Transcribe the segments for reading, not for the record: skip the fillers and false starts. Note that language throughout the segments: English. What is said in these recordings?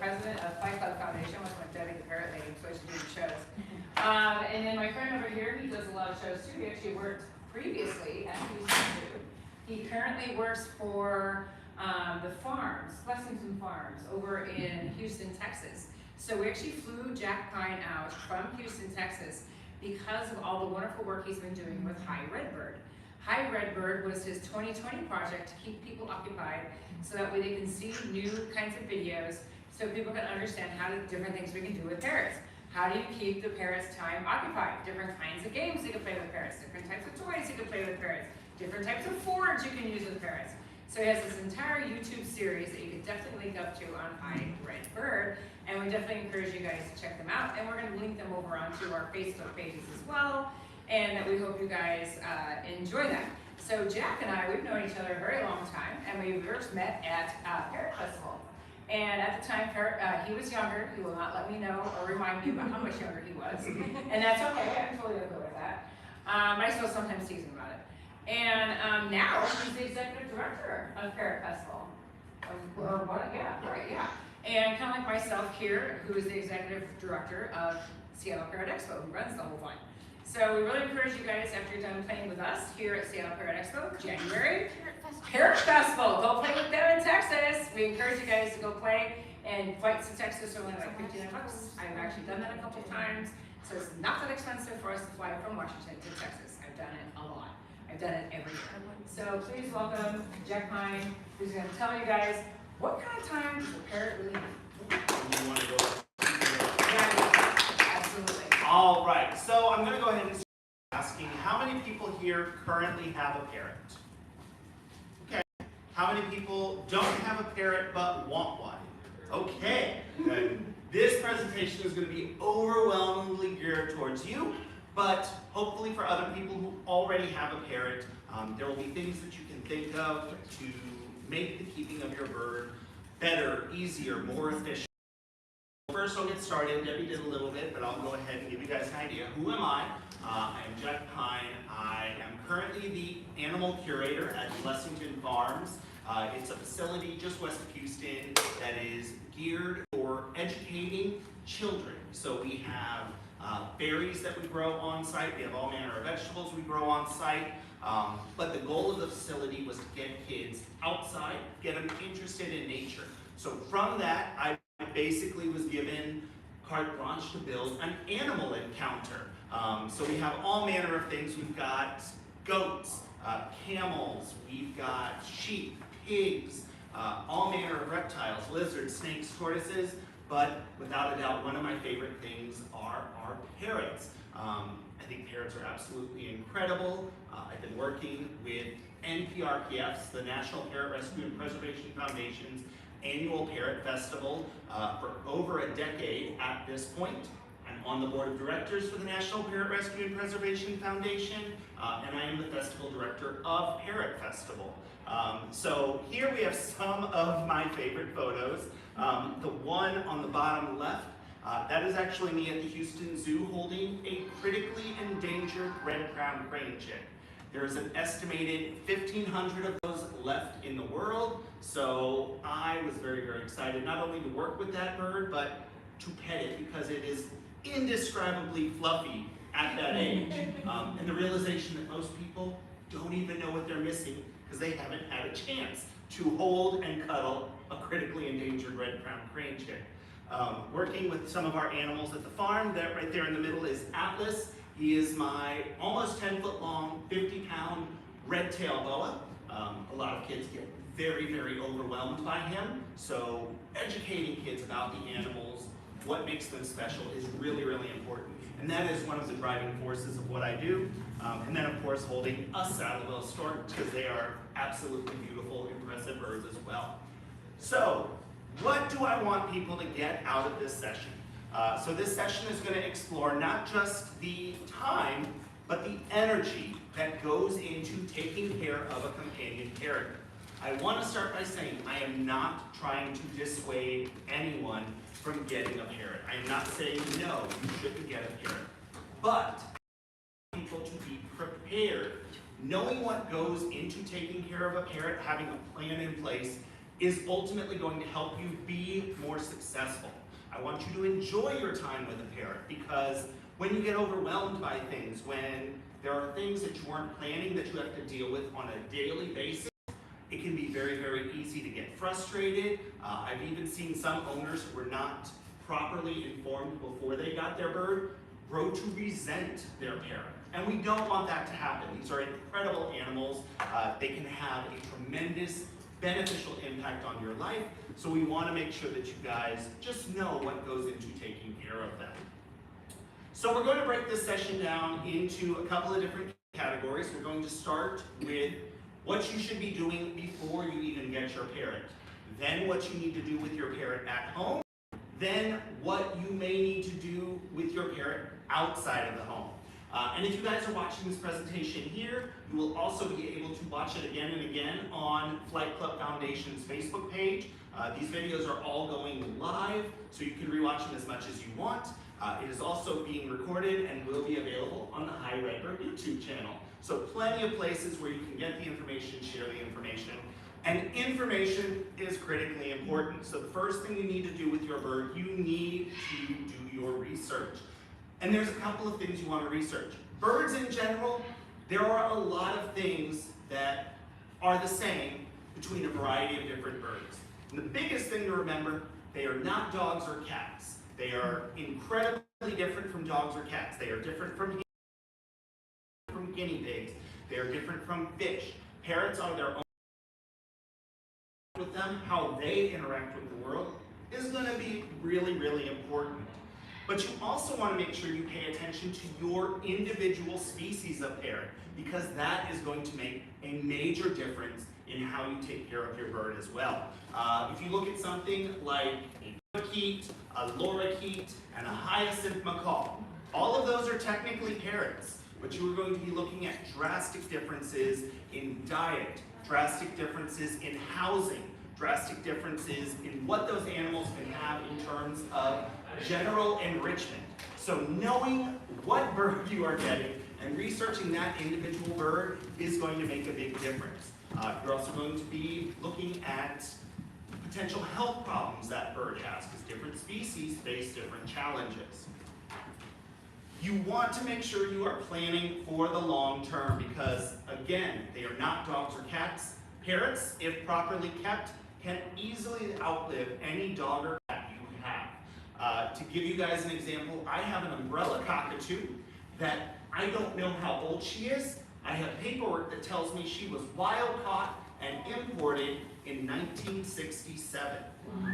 president of Fight Club Foundation, was my Debbie the Parrot Lady, so I should do the shows. And then my friend over here, he does a lot of shows too. He actually worked previously at Houston Zoo. He currently works for the farms, Blessington Farms, over in Houston, Texas. So we actually flew Jack Pine out from Houston, Texas, because of all the wonderful work he's been doing with High Redbird. High Redbird was his 2020 project to keep people occupied so that way they can see new kinds of videos so people can understand different things we can do with parrots. How do you keep the parrots' time occupied? Different kinds of games you can play with parrots, different types of toys you can play with parrots, different types of forage you can use with parrots. So he has this entire YouTube series that you can definitely link up to on High Redbird, and we definitely encourage you guys to check them out. And we're going to link them over onto our Facebook pages as well, and that we hope you guys enjoy that. So Jack and I, we've known each other a very long time, and we first met at Parrot Festival. And at the time, he was younger. He will not let me know or remind me about how much younger he was, and that's okay. I'm totally okay with that. I still sometimes tease him about it. And now he's the executive director of Parrot Festival. And kind of like myself here, who is the executive director of Seattle Parrot Expo, who runs the whole thing. So we really encourage you guys, after you're done playing with us here at Seattle Parrot Expo, January, Parrot Festival. Go play with them in Texas. We encourage you guys to go play, and flights to Texas are only like $15. I've actually done that a couple of times, so it's not that expensive for us to fly from Washington to Texas. I've done it a lot. I've done it every year. So please welcome Jack Pine, who's going to tell you guys what kind of time does a parrot really need. You want to go? Yeah, absolutely. All right, so I'm going to go ahead and start asking how many people here currently have a parrot? Okay. How many people don't have a parrot but want one? Okay. Good. This presentation is going to be overwhelmingly geared towards you, but hopefully for other people who already have a parrot, there will be things that you can think of to make the keeping of your bird better, easier, more efficient. First, I'll get started. Debbie did a little bit, but I'll go ahead and give you guys an idea. Who am I? I am Jack Pine. I am currently the animal curator at Blessington Farms. It's a facility just west of Houston that is geared for educating children. So we have berries that we grow on site. We have all manner of vegetables we grow on site. But the goal of the facility was to get kids outside, get them interested in nature. So from that, I basically was given carte blanche to build an animal encounter. So we have all manner of things. We've got goats, camels, we've got sheep, pigs, all manner of reptiles, lizards, snakes, tortoises, but without a doubt, one of my favorite things are our parrots. I think parrots are absolutely incredible. I've been working with NPRPF's, the National Parrot Rescue and Preservation Foundation's annual Parrot Festival for over a decade at this point. I'm on the board of directors for the National Parrot Rescue and Preservation Foundation, and I am the festival director of Parrot Festival. So here we have some of my favorite photos. The one on the bottom left, that is actually me at the Houston Zoo holding a critically endangered red-crowned crane chick. There's an estimated 1,500 of those left in the world, so I was very, very excited not only to work with that bird, but to pet it because it is indescribably fluffy at that age. And the realization that most people don't even know what they're missing because they haven't had a chance to hold and cuddle a critically endangered red-crowned crane chick. Working with some of our animals at the farm, that right there in the middle is Atlas. He is my almost 10-foot long, 50-pound red-tailed boa. A lot of kids get very, very overwhelmed by him. So educating kids about the animals, what makes them special is really, really important. And that is one of the driving forces of what I do. And then of course holding a saddle-bill stork because they are absolutely beautiful, impressive birds as well. So what do I want people to get out of this session? So this session is going to explore not just the time, but the energy that goes into taking care of a companion character. I want to start by saying I am not trying to dissuade anyone from getting a parrot. I am not saying no, you shouldn't get a parrot. But I want people to be prepared, knowing what goes into taking care of a parrot, having a plan in place, is ultimately going to help you be more successful. I want you to enjoy your time with a parrot, because when you get overwhelmed by things, when there are things that you weren't planning that you have to deal with on a daily basis, it can be very, very easy to get frustrated. I've even seen some owners who were not properly informed before they got their bird grow to resent their parrot. And we don't want that to happen. These are incredible animals. They can have a tremendous beneficial impact on your life, so we want to make sure that you guys just know what goes into taking care of them. So we're going to break this session down into a couple of different categories. We're going to start with what you should be doing before you even get your parrot, then what you need to do with your parrot at home, then what you may need to do with your parrot outside of the home. And if you guys are watching this presentation here, you will also be able to watch it again and again on Flight Club Foundation's Facebook page. These videos are all going live, so you can rewatch them as much as you want. It is also being recorded and will be available on the High Redbird YouTube channel. So plenty of places where you can get the information, share the information. And information is critically important. So the first thing you need to do with your bird, you need to do your research. And there's a couple of things you want to research. Birds in general, there are a lot of things that are the same between a variety of different birds. And the biggest thing to remember, they are not dogs or cats. They are incredibly different from dogs or cats. They are different from guinea pigs. They are different from fish. Parrots are their own. With them, how they interact with the world is going to be really, really important. But you also want to make sure you pay attention to your individual species of parrot, because that is going to make a major difference in how you take care of your bird as well. If you look at something like a parakeet, a lorikeet, and a hyacinth macaw, all of those are technically parrots, but you are going to be looking at drastic differences in diet, drastic differences in housing, drastic differences in what those animals can have in terms of general enrichment. So knowing what bird you are getting and researching that individual bird is going to make a big difference. You're also going to be looking at potential health problems that bird has, because different species face different challenges. You want to make sure you are planning for the long term, because again, they are not dogs or cats. Parrots, if properly kept, can easily outlive any dog or cat you have. To give you guys an example, I have an umbrella cockatoo that I don't know how old she is. I have paperwork that tells me she was wild caught and imported in 1967.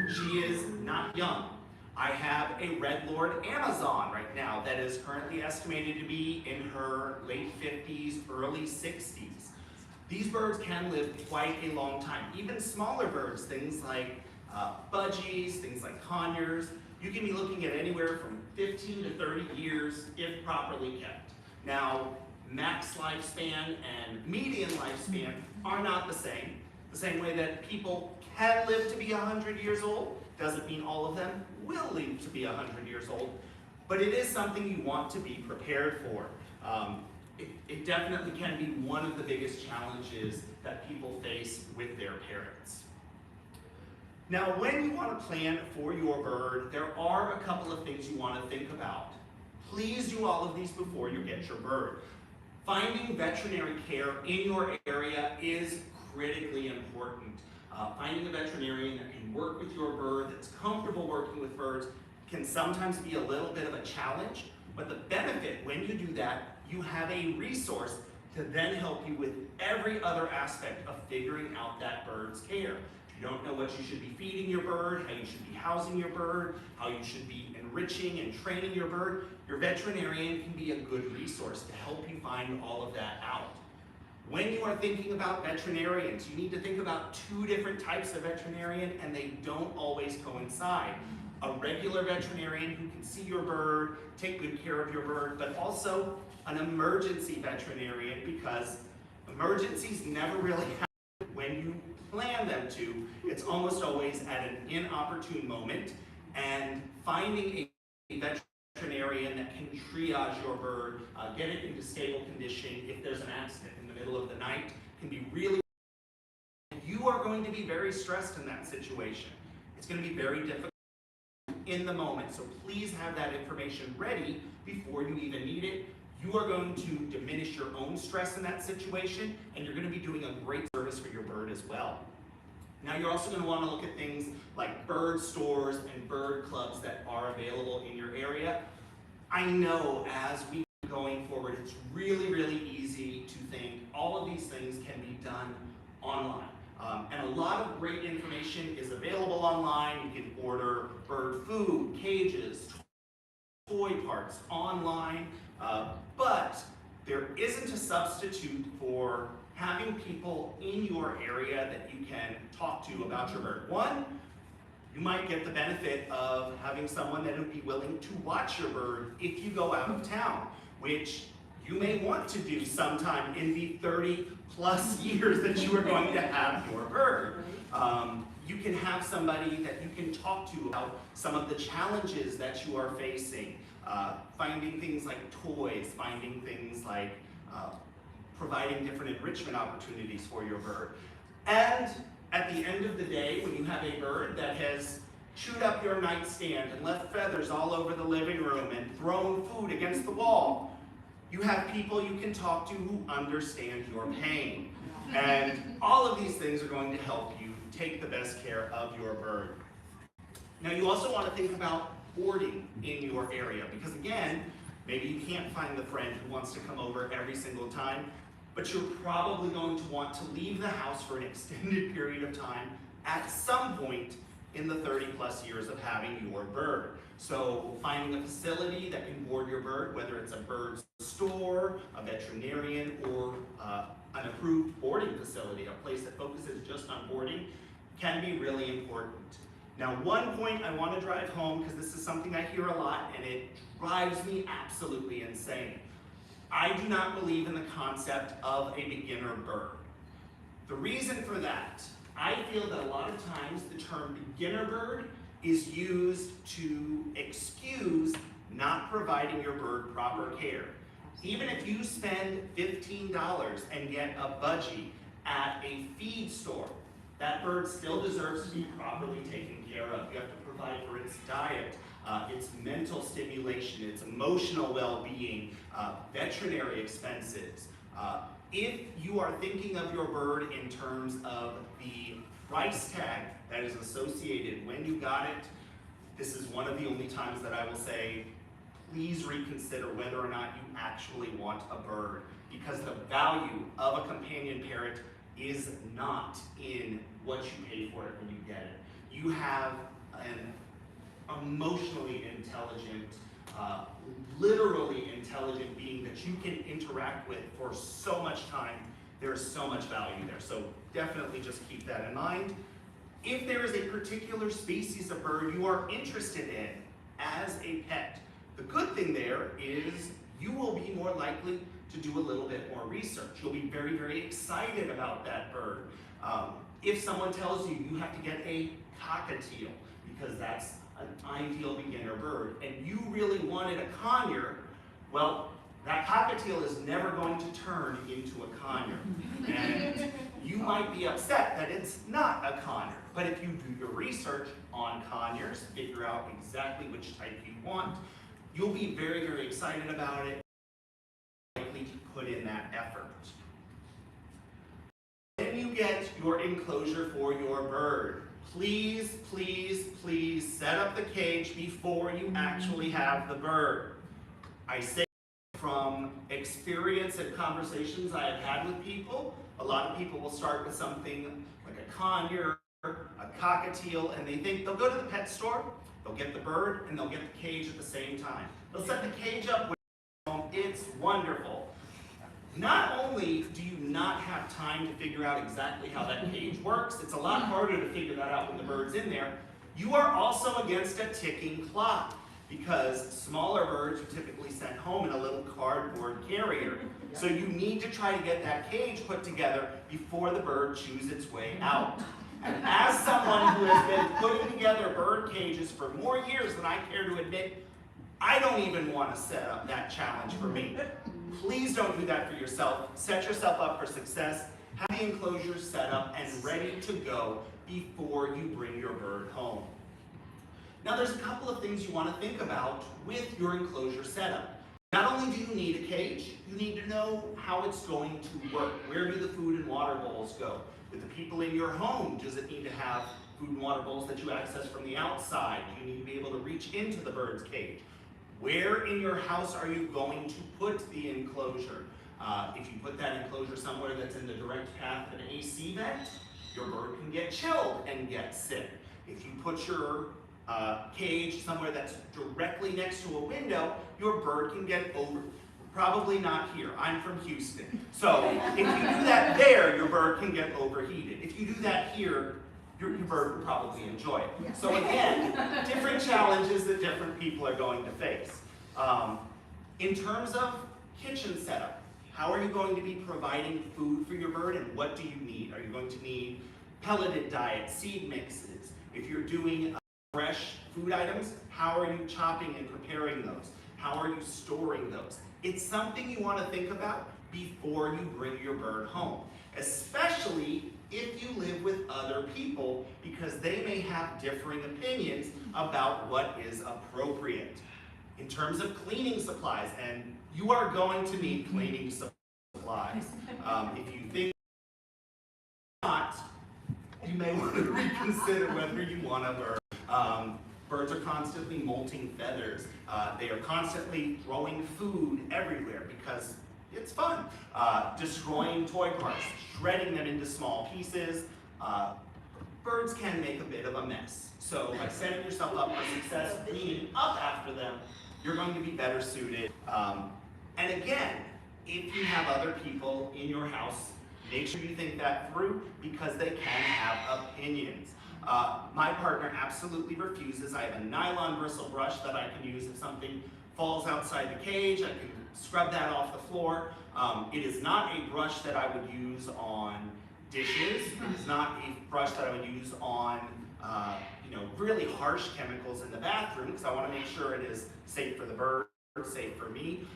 She is not young. I have a Red Lord Amazon right now that is currently estimated to be in her late 50s, early 60s. These birds can live quite a long time. Even smaller birds, things like budgies, things like conures, you can be looking at anywhere from 15 to 30 years if properly kept. Now, max lifespan and median lifespan are not the same. The same way that people can live to be 100 years old doesn't mean all of them will live to be 100 years old, but it is something you want to be prepared for. It definitely can be one of the biggest challenges that people face with their parrots. Now, when you want to plan for your bird, there are a couple of things you want to think about. Please do all of these before you get your bird. Finding veterinary care in your area is critically important. Finding a veterinarian that can work with your bird, that's comfortable working with birds, can sometimes be a little bit of a challenge, but the benefit when you do that, you have a resource to then help you with every other aspect of figuring out that bird's care. If you don't know what you should be feeding your bird, how you should be housing your bird, how you should be enriching and training your bird, your veterinarian can be a good resource to help you find all of that out. When you are thinking about veterinarians, you need to think about two different types of veterinarian, and they don't always coincide. A regular veterinarian who can see your bird, take good care of your bird, but also an emergency veterinarian, because emergencies never really happen when you plan them to. It's almost always at an inopportune moment, and finding a veterinarian that can triage your bird, get it into stable condition if there's an accident in the middle of the night, can be really. You you are going to be very stressed in that situation. It's going to be very difficult in the moment, so please have that information ready before you even need it. You are going to diminish your own stress in that situation, and you're going to be doing a great service for your bird as well. Now you're also going to want to look at things like bird stores and bird clubs that are available in your area. I know as we go going forward, it's really, really easy to think all of these things can be done online. And a lot of great information is available online. You can order bird food, cages, toy parts online, but there isn't a substitute for having people in your area that you can talk to about your bird. One, you might get the benefit of having someone that would be willing to watch your bird if you go out of town, which you may want to do sometime in the 30+ years that you are going to have your bird. You can have somebody that you can talk to about some of the challenges that you are facing, finding things like toys, finding things like providing different enrichment opportunities for your bird. And at the end of the day, when you have a bird that has chewed up your nightstand and left feathers all over the living room and thrown food against the wall, you have people you can talk to who understand your pain. And all of these things are going to help you take the best care of your bird. Now you also want to think about boarding in your area, because again, maybe you can't find the friend who wants to come over every single time, but you're probably going to want to leave the house for an extended period of time at some point in the 30+ years of having your bird. So finding a facility that can board your bird, whether it's a bird store, a veterinarian, or an approved boarding facility, a place that focuses just on boarding, can be really important. Now, one point I want to drive home, because this is something I hear a lot and it drives me absolutely insane. I do not believe in the concept of a beginner bird. The reason for that, I feel that a lot of times the term beginner bird is used to excuse not providing your bird proper care. Even if you spend $15 and get a budgie at a feed store, that bird still deserves to be properly taken care of. You have to provide for its diet, its mental stimulation, its emotional well-being, veterinary expenses. If you are thinking of your bird in terms of the price tag that is associated when you got it, this is one of the only times that I will say, please reconsider whether or not you actually want a bird, because the value of a companion parrot is not in what you pay for it when you get it. You have an emotionally intelligent, literally intelligent being that you can interact with for so much time. There's so much value there. So definitely just keep that in mind. If there is a particular species of bird you are interested in as a pet, the good thing there is you will be more likely to do a little bit more research. You'll be very, very excited about that bird. If someone tells you you have to get a cockatiel, because that's an ideal beginner bird, and you really wanted a conure, well, that cockatiel is never going to turn into a conure. And you might be upset that it's not a conure, but if you do your research on conures, figure out exactly which type you want, you'll be very, very excited about it, likely to put in that effort. When you get your enclosure for your bird, please, please, please set up the cage before you actually have the bird. I say from experience and conversations I have had with people, a lot of people will start with something like a conure, a cockatiel, and they think they'll go to the pet store, they'll get the bird, and they'll get the cage at the same time. They'll set the cage up with them. It's wonderful. Not only do you not have time to figure out exactly how that cage works, it's a lot harder to figure that out when the bird's in there, you are also against a ticking clock, because smaller birds are typically sent home in a little cardboard carrier. So you need to try to get that cage put together before the bird chews its way out. And as someone who has been putting together bird cages for more years than I care to admit, I don't even want to set up that challenge for me. Please don't do that for yourself. Set yourself up for success. have the enclosure set up and ready to go before you bring your bird home. Now there's a couple of things you want to think about with your enclosure setup. Not only do you need a cage, you need to know how it's going to work. Where do the food and water bowls go? With the people in your home, does it need to have food and water bowls that you access from the outside? Do you need to be able to reach into the bird's cage? Where in your house are you going to put the enclosure? If you put that enclosure somewhere that's in the direct path of an AC vent, your bird can get chilled and get sick. If you put your cage somewhere that's directly next to a window, your bird can get over. Probably not here. I'm from Houston. So if you do that there, your bird can get overheated. If you do that here, your bird will probably enjoy it. Yeah. So again, different challenges that different people are going to face. In terms of kitchen setup, how are you going to be providing food for your bird and what do you need? Are you going to need pelleted diet, seed mixes? If you're doing fresh food items, how are you chopping and preparing those? How are you storing those? It's something you want to think about before you bring your bird home, especially if you live with other people, because they may have differing opinions about what is appropriate. In terms of cleaning supplies, and you are going to need cleaning supplies. If you think not, you may want to reconsider whether you want a bird. Birds are constantly molting feathers. They are constantly throwing food everywhere because it's fun. Destroying toy cars, shredding them into small pieces. Birds can make a bit of a mess. So by setting yourself up for success, cleaning up after them, you're going to be better suited. And again, if you have other people in your house, make sure you think that through because they can have opinions. My partner absolutely refuses. I have a nylon bristle brush that I can use if something falls outside the cage. I can scrub that off the floor. It is not a brush that I would use on dishes. It is not a brush that I would use on really harsh chemicals in the bathroom because I want to make sure it is safe for the bird, safe for me.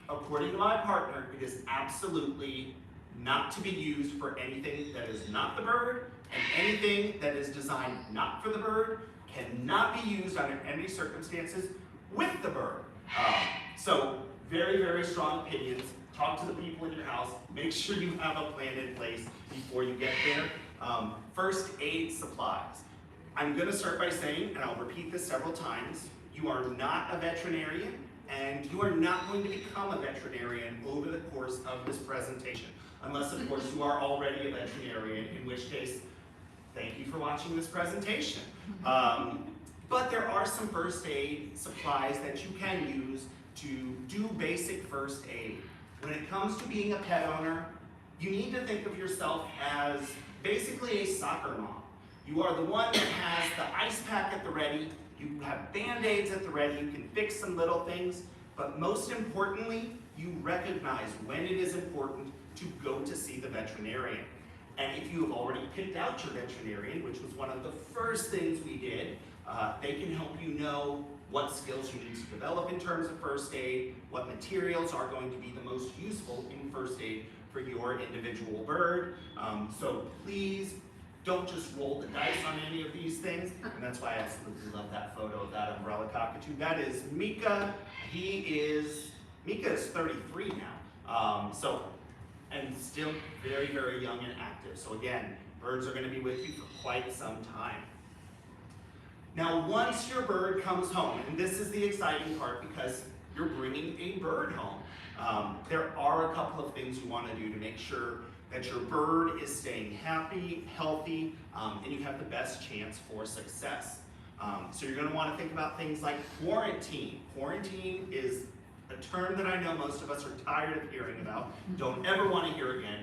According to my partner, it is absolutely not to be used for anything that is not the bird, and anything that is designed not for the bird cannot be used under any circumstances with the bird. So very, very strong opinions. Talk to the people in your house. Make sure you have a plan in place before you get there. First aid supplies. I'm going to start by saying, and I'll repeat this several times, you are not a veterinarian, and you are not going to become a veterinarian over the course of this presentation. Unless, of course, you are already a veterinarian, in which case, thank you for watching this presentation. But there are some first aid supplies that you can use to do basic first aid. When it comes to being a pet owner, you need to think of yourself as basically a soccer mom. You are the one that has the ice pack at the ready, you have Band-Aids at the ready, you can fix some little things, but most importantly, you recognize when it is important to go to see the veterinarian. And if you have already picked out your veterinarian, which was one of the first things we did, they can help you know what skills you need to develop in terms of first aid, what materials are going to be the most useful in first aid for your individual bird. So please don't just roll the dice on any of these things. And that's why I absolutely love that photo of that umbrella cockatoo. That is Mika. Mika is 33 now. And still very, very young and active. So again, birds are going to be with you for quite some time. Now, once your bird comes home, and this is the exciting part because you're bringing a bird home, there are a couple of things you want to do to make sure that your bird is staying happy, healthy, and you have the best chance for success. So you're going to want to think about things like quarantine. Quarantine is a term that I know most of us are tired of hearing about, don't ever want to hear again,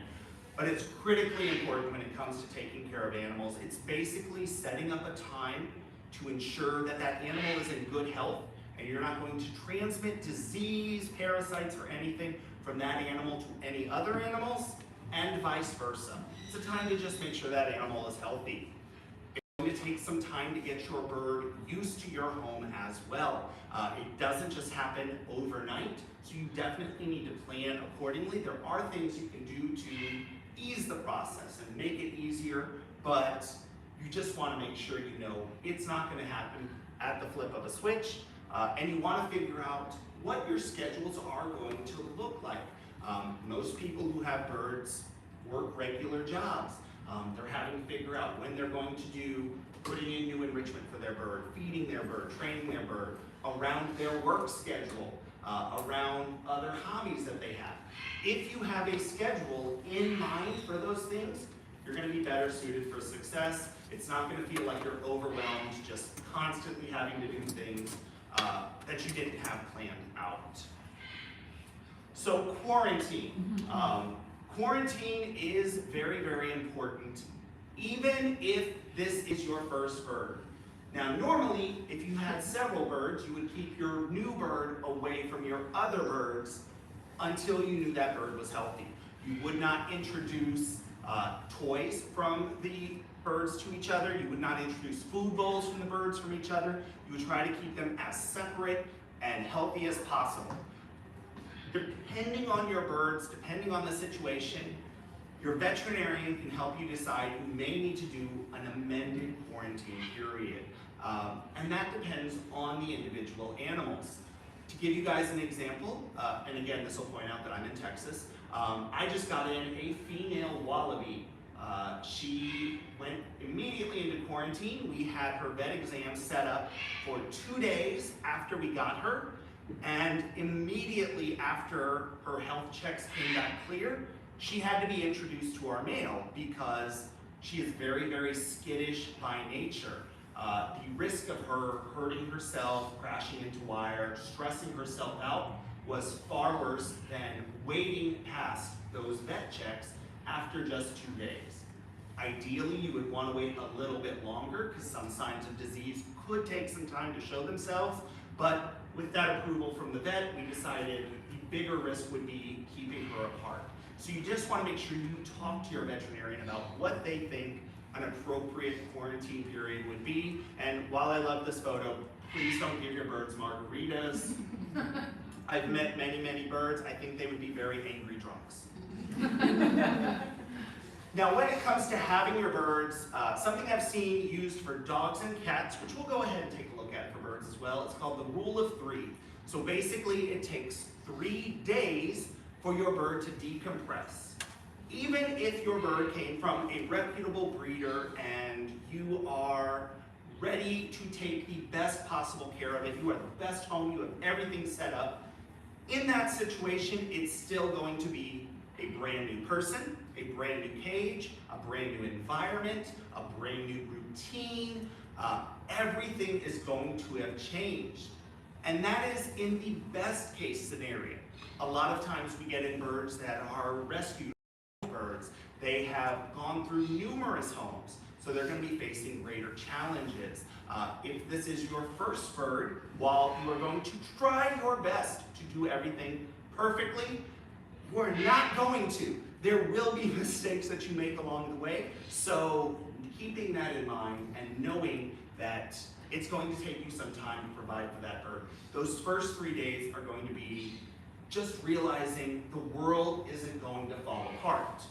but it's critically important when it comes to taking care of animals. It's basically setting up a time to ensure that that animal is in good health and you're not going to transmit disease, parasites, or anything from that animal to any other animals, and vice versa. It's a time to just make sure that animal is healthy. If you're going to take some time to get your bird used to your home as well. It doesn't just happen overnight, so you definitely need to plan accordingly. There are things you can do to ease the process and make it easier, but you just want to make sure you know it's not going to happen at the flip of a switch, and you want to figure out what your schedules are going to look like. Most people who have birds work regular jobs. They're having to figure out when they're going to do putting in new enrichment for their bird, feeding their bird, training their bird, around their work schedule, around other hobbies that they have. If you have a schedule in mind for those things, you're going to be better suited for success. It's not going to feel like you're overwhelmed just constantly having to do things that you didn't have planned out. So quarantine. Quarantine is very, very important, even if this is your first bird. Now, normally, if you had several birds, you would keep your new bird away from your other birds until you knew that bird was healthy. You would not introduce toys from the birds to each other. You would not introduce food bowls from the birds from each other. You would try to keep them as separate and healthy as possible. Depending on your birds, depending on the situation, your veterinarian can help you decide you may need to do an amended quarantine period. And that depends on the individual animals. To give you guys an example, and again, this will point out that I'm in Texas, I just got in a female wallaby. She went immediately into quarantine. We had her vet exam set up for 2 days after we got her. And immediately after her health checks came back clear, she had to be introduced to our male because she is very, very skittish by nature. The risk of her hurting herself, crashing into wire, stressing herself out was far worse than waiting past those vet checks after just 2 days. Ideally, you would want to wait a little bit longer because some signs of disease could take some time to show themselves, but with that approval from the vet, we decided the bigger risk would be keeping her apart. So you just want to make sure you talk to your veterinarian about what they think an appropriate quarantine period would be. And while I love this photo, please don't give your birds margaritas. I've met many, many birds. I think they would be very angry drunks. Now, when it comes to having your birds, something I've seen used for dogs and cats, which we'll go ahead and take a look at for birds as well, it's called the rule of 3. So basically, it takes 3 days for your bird to decompress. Even if your bird came from a reputable breeder and you are ready to take the best possible care of it, you are the best home, you have everything set up, in that situation, it's still going to be a brand new person, a brand new cage, a brand new environment, a brand new routine. Everything is going to have changed. And that is in the best case scenario. A lot of times we get in birds that are rescued birds. They have gone through numerous homes, so they're going to be facing greater challenges. If this is your first bird, while you are going to try your best to do everything perfectly, you are not going to. There will be mistakes that you make along the way, so keeping that in mind and knowing that it's going to take you some time to provide for that bird. Those first 3 days are going to be just realizing the world isn't going to fall apart.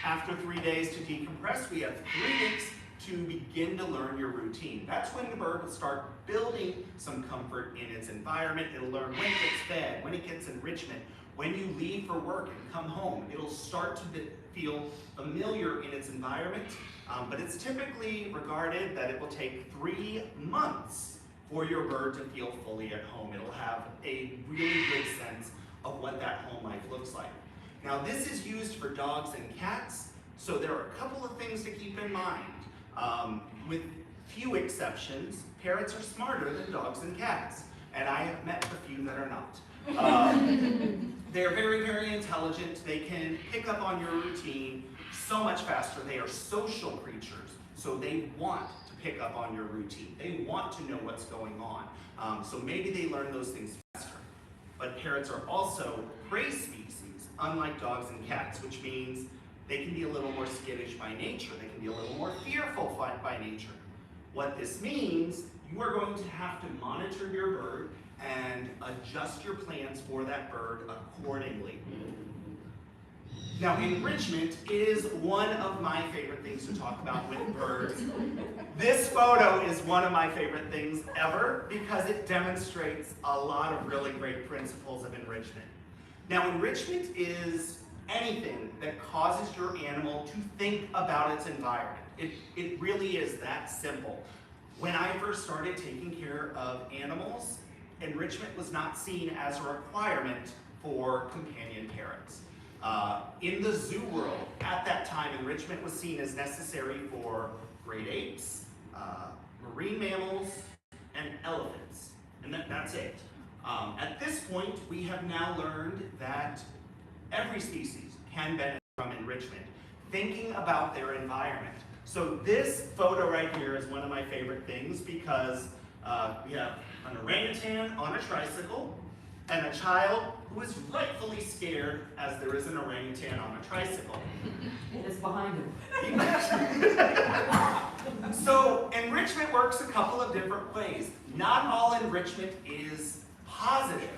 After 3 days to decompress, we have 3 weeks to begin to learn your routine. That's when the bird will start building some comfort in its environment. It'll learn when it gets fed, when it gets enrichment, when you leave for work and come home. It'll start to feel familiar in its environment, but it's typically regarded that it will take 3 months for your bird to feel fully at home. It'll have a really good sense of what that home life looks like. Now, this is used for dogs and cats, so there are a couple of things to keep in mind. With few exceptions, parrots are smarter than dogs and cats, and I have met a few that are not. They're very, very intelligent. They can pick up on your routine so much faster. They are social creatures, so they want to pick up on your routine. They want to know what's going on, so maybe they learn those things faster. But parrots are also prey species, unlike dogs and cats, which means they can be a little more skittish by nature. They can be a little more fearful by nature. What this means, you are going to have to monitor your bird and adjust your plans for that bird accordingly. Now, enrichment is one of my favorite things to talk about with birds. This photo is one of my favorite things ever because it demonstrates a lot of really great principles of enrichment. Now, enrichment is anything that causes your animal to think about its environment. It really is that simple. When I first started taking care of animals, enrichment was not seen as a requirement for companion parrots. In the zoo world, at that time, enrichment was seen as necessary for great apes, marine mammals, and elephants, and that's it. At this point, we have now learned that every species can benefit from enrichment, thinking about their environment. So this photo right here is one of my favorite things because we have an orangutan on a tricycle and a child who is rightfully scared as there is an orangutan on a tricycle. And it's behind him. So enrichment works a couple of different ways. Not all enrichment is positive.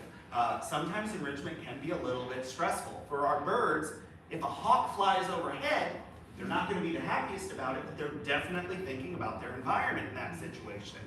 Sometimes enrichment can be a little bit stressful. For our birds, if a hawk flies overhead, they're not going to be the happiest about it, but they're definitely thinking about their environment in that situation.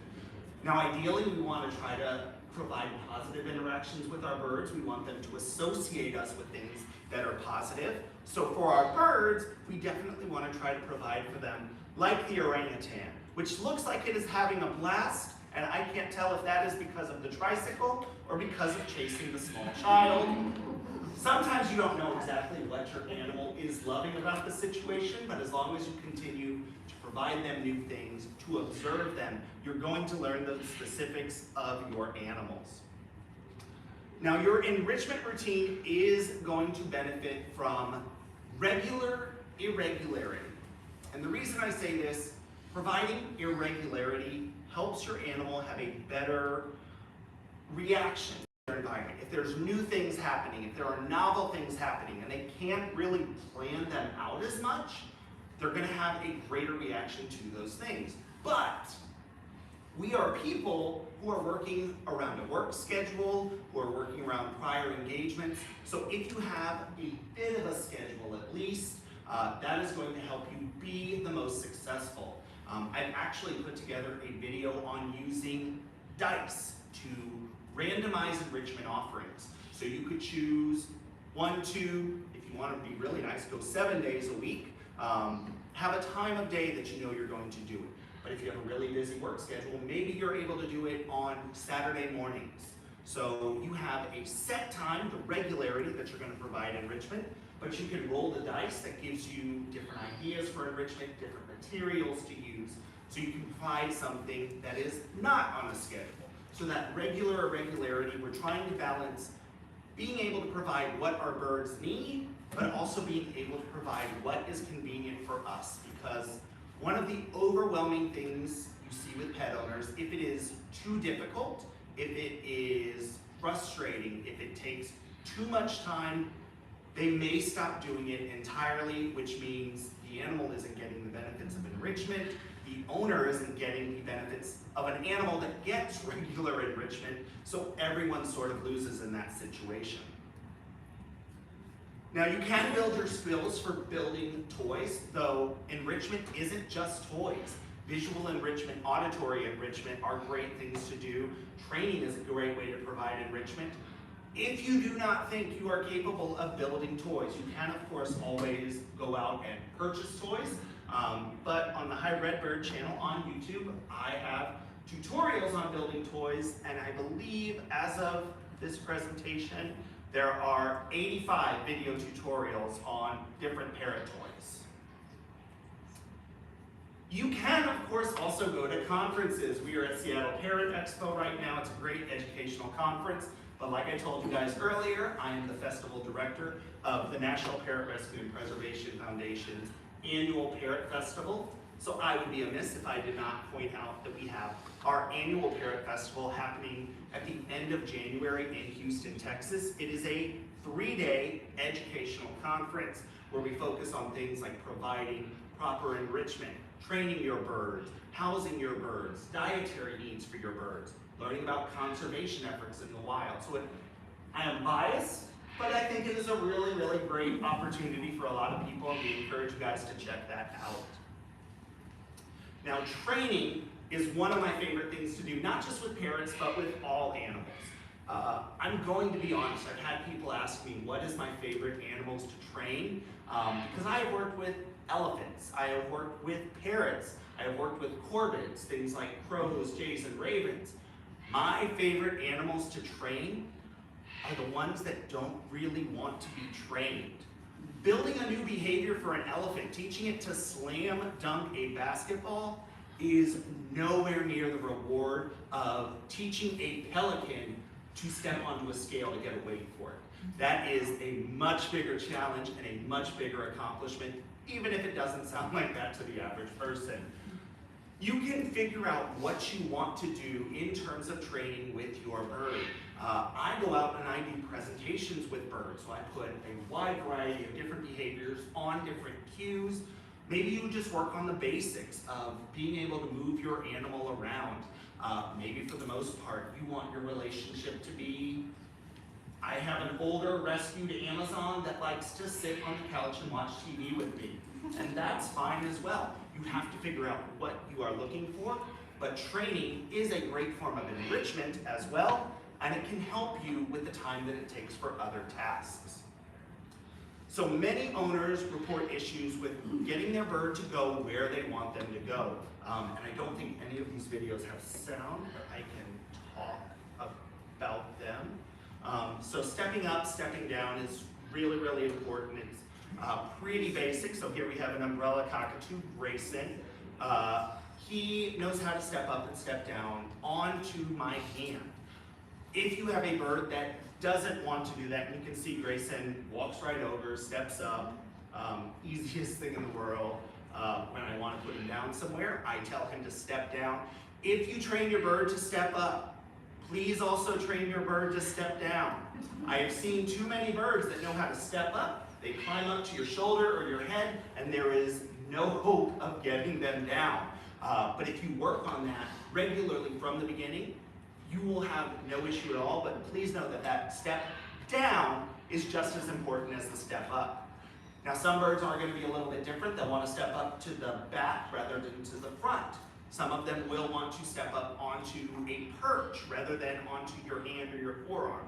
Now, ideally, we want to try to provide positive interactions with our birds. We want them to associate us with things that are positive. So for our birds, we definitely want to try to provide for them like the orangutan, which looks like it is having a blast, and I can't tell if that is because of the tricycle or because of chasing the small child. Sometimes you don't know exactly what your animal is loving about the situation, but as long as you continue to provide them new things, to observe them, you're going to learn the specifics of your animals. Now, your enrichment routine is going to benefit from regular irregularity. And the reason I say this, providing irregularity helps your animal have a better reaction to their environment. If there's new things happening, if there are novel things happening, and they can't really plan them out as much, they're going to have a greater reaction to those things. But we are people who are working around a work schedule, who are working around prior engagements. So if you have a bit of a schedule at least, that is going to help you be the most successful. I've actually put together a video on using dice to randomize enrichment offerings. So you could choose 1, 2, if you want to be really nice, go 7 days a week. Have a time of day that you know you're going to do it. But if you have a really busy work schedule, maybe you're able to do it on Saturday mornings. So you have a set time, the regularity that you're going to provide enrichment, but you can roll the dice that gives you different ideas for enrichment, different materials to use, so you can provide something that is not on a schedule. So that regular irregularity, we're trying to balance being able to provide what our birds need, but also being able to provide what is convenient for us. Because one of the overwhelming things you see with pet owners, if it is too difficult, if it is frustrating, if it takes too much time, they may stop doing it entirely, which means the animal isn't getting the benefits of enrichment, the owner isn't getting the benefits of an animal that gets regular enrichment, so everyone sort of loses in that situation. Now, you can build your skills for building toys, though enrichment isn't just toys. Visual enrichment, auditory enrichment are great things to do. Training is a great way to provide enrichment. If you do not think you are capable of building toys, you can, of course, always go out and purchase toys. But on the High Redbird channel on YouTube, I have tutorials on building toys, and I believe as of this presentation, there are 85 video tutorials on different parrot toys. You can, of course, also go to conferences. We are at Seattle Parrot Expo right now. It's a great educational conference. But like I told you guys earlier, I am the festival director of the National Parrot Rescue and Preservation Foundation's annual Parrot Festival. So I would be amiss if I did not point out that we have our annual Parrot Festival happening at the end of January in Houston, Texas. It is a 3-day educational conference where we focus on things like providing proper enrichment, training your birds, housing your birds, dietary needs for your birds, learning about conservation efforts in the wild. So I am biased, but I think it is a really, really great opportunity for a lot of people, and we encourage you guys to check that out. Now, training is one of my favorite things to do, not just with parrots, but with all animals. I'm going to be honest, I've had people ask me, what is my favorite animals to train? Because I have worked with elephants, I have worked with parrots, I have worked with corvids, things like crows, jays, and ravens. My favorite animals to train are the ones that don't really want to be trained. Building a new behavior for an elephant, teaching it to slam dunk a basketball, is nowhere near the reward of teaching a pelican to step onto a scale to get a weight for it. That is a much bigger challenge and a much bigger accomplishment, even if it doesn't sound like that to the average person. You can figure out what you want to do in terms of training with your bird. I go out and I do presentations with birds, so I put a wide variety of different behaviors on different cues. Maybe you just work on the basics of being able to move your animal around. Maybe for the most part, you want your relationship to be, I have an older rescued Amazon that likes to sit on the couch and watch TV with me. And that's fine as well. You have to figure out what you are looking for, but training is a great form of enrichment as well, and it can help you with the time that it takes for other tasks. So many owners report issues with getting their bird to go where they want them to go. And I don't think any of these videos have sound, but I can talk about them. So stepping up, stepping down is really, really important. It's pretty basic. So here we have an umbrella cockatoo, Grayson. He knows how to step up and step down onto my hand. If you have a bird that doesn't want to do that, and you can see Grayson walks right over, steps up, easiest thing in the world. When I want to put him down somewhere, I tell him to step down. If you train your bird to step up, please also train your bird to step down. I have seen too many birds that know how to step up. They climb up to your shoulder or your head, and there is no hope of getting them down. But if you work on that regularly from the beginning, you will have no issue at all, but please know that that step down is just as important as the step up. Now, some birds are going to be a little bit different. They'll want to step up to the back rather than to the front. Some of them will want to step up onto a perch rather than onto your hand or your forearm.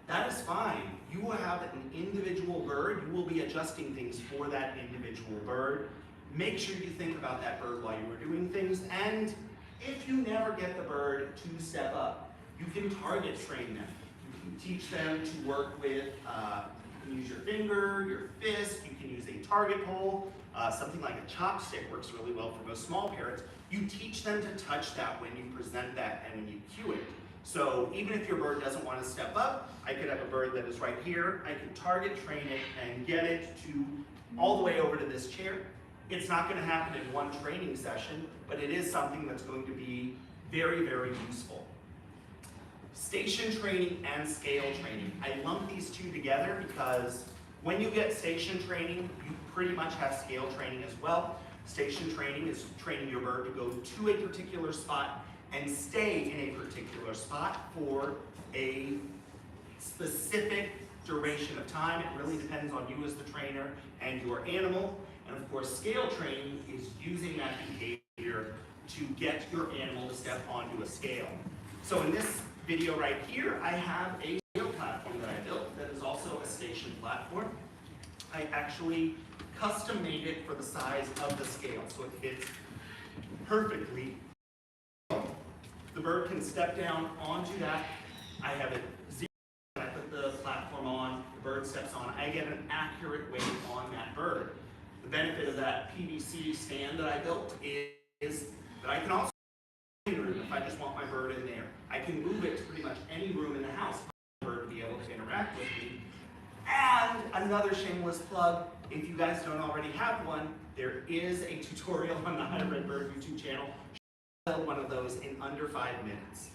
That is fine. You will have an individual bird. You will be adjusting things for that individual bird. Make sure you think about that bird while you are doing things, and if you never get the bird to step up, you can target train them. You can teach them to work with, you can use your finger, your fist, you can use a target pole, something like a chopstick works really well for most small parrots. You teach them to touch that when you present that and when you cue it. So even if your bird doesn't want to step up, I could have a bird that is right here, I can target train it and get it to all the way over to this chair. It's not going to happen in one training session, but it is something that's going to be very, very useful. Station training and scale training. I lump these two together because when you get station training, you pretty much have scale training as well. Station training is training your bird to go to a particular spot and stay in a particular spot for a specific duration of time. It really depends on you as the trainer and your animal. And of course, scale training is using that behavior to get your animal to step onto a scale. So in this video right here, I have a scale platform that I built that is also a station platform. I actually custom made it for the size of the scale, so it fits perfectly. The bird can step down onto that. I have it zero. I put the platform on, the bird steps on. I get an accurate weight on that bird. The benefit of that PVC stand that I built is that I can also if I just want my bird in there. I can move it to pretty much any room in the house for the bird to be able to interact with me. And another shameless plug, if you guys don't already have one, there is a tutorial on the Hybrid Bird YouTube channel. Build one of those in under 5 minutes.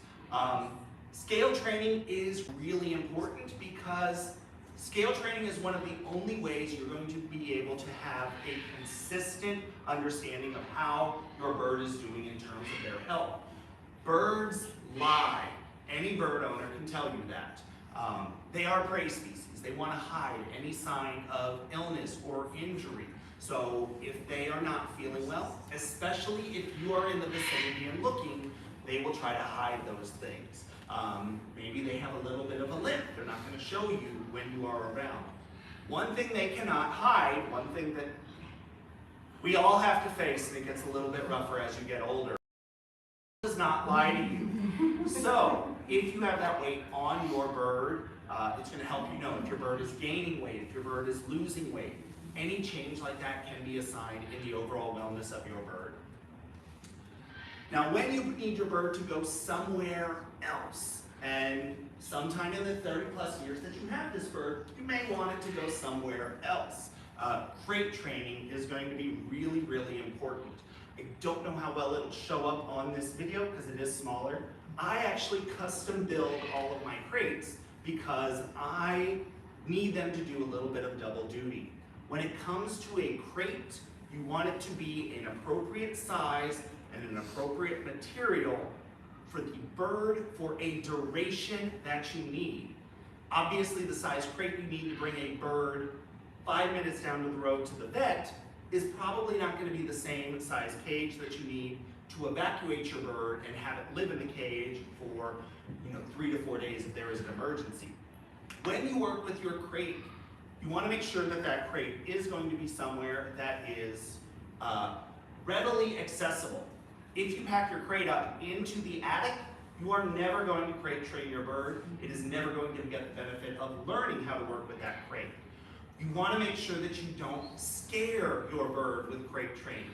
Scale training is really important because Scale training is one of the only ways you're going to be able to have a consistent understanding of how your bird is doing in terms of their health. Birds lie. Any bird owner can tell you that. They are prey species. They want to hide any sign of illness or injury. So if they are not feeling well, especially if you are in the vicinity and looking, they will try to hide those things. Maybe they have a little bit of a limp. They're not going to show you when you are around. One thing they cannot hide, one thing that we all have to face, and it gets a little bit rougher as you get older, does not lie to you. So if you have that weight on your bird, it's going to help you know if your bird is gaining weight, if your bird is losing weight. Any change like that can be a sign in the overall wellness of your bird. Now, when you need your bird to go somewhere else, and sometime in the 30+ years that you have this bird, you may want it to go somewhere else. Crate training is going to be really, really important. I don't know how well it'll show up on this video because it is smaller. I actually custom build all of my crates because I need them to do a little bit of double duty. When it comes to a crate, you want it to be an appropriate size and an appropriate material for the bird for a duration that you need. Obviously, the size crate you need to bring a bird 5 minutes down the road to the vet is probably not going to be the same size cage that you need to evacuate your bird and have it live in the cage for 3 to 4 days if there is an emergency. When you work with your crate, you want to make sure that that crate is going to be somewhere that is readily accessible. If you pack your crate up into the attic, you are never going to crate train your bird. It is never going to get the benefit of learning how to work with that crate. You want to make sure that you don't scare your bird with crate training.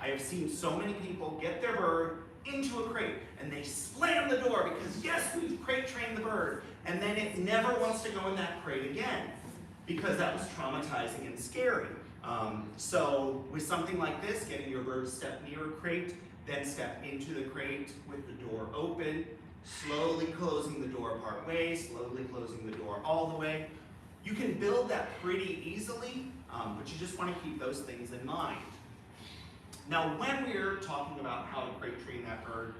I have seen so many people get their bird into a crate and they slam the door because yes, we've crate trained the bird, and then it never wants to go in that crate again because that was traumatizing and scary. So with something like this, getting your bird to step near a crate, then step into the crate with the door open, slowly closing the door part way, slowly closing the door all the way. You can build that pretty easily, but you just want to keep those things in mind. Now, when we're talking about how to crate train that bird,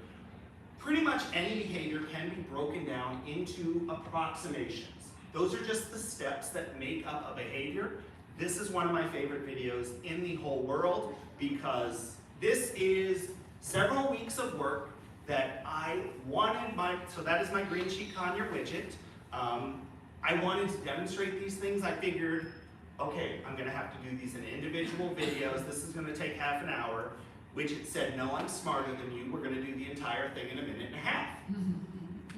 pretty much any behavior can be broken down into approximations. Those are just the steps that make up a behavior. This is one of my favorite videos in the whole world because this is several weeks of work that I wanted so that is my green sheet conure widget. I wanted to demonstrate these things. I figured, okay, I'm gonna have to do these in individual videos. This is gonna take half an hour. Widget said, no, I'm smarter than you. We're gonna do the entire thing in 1.5 minutes.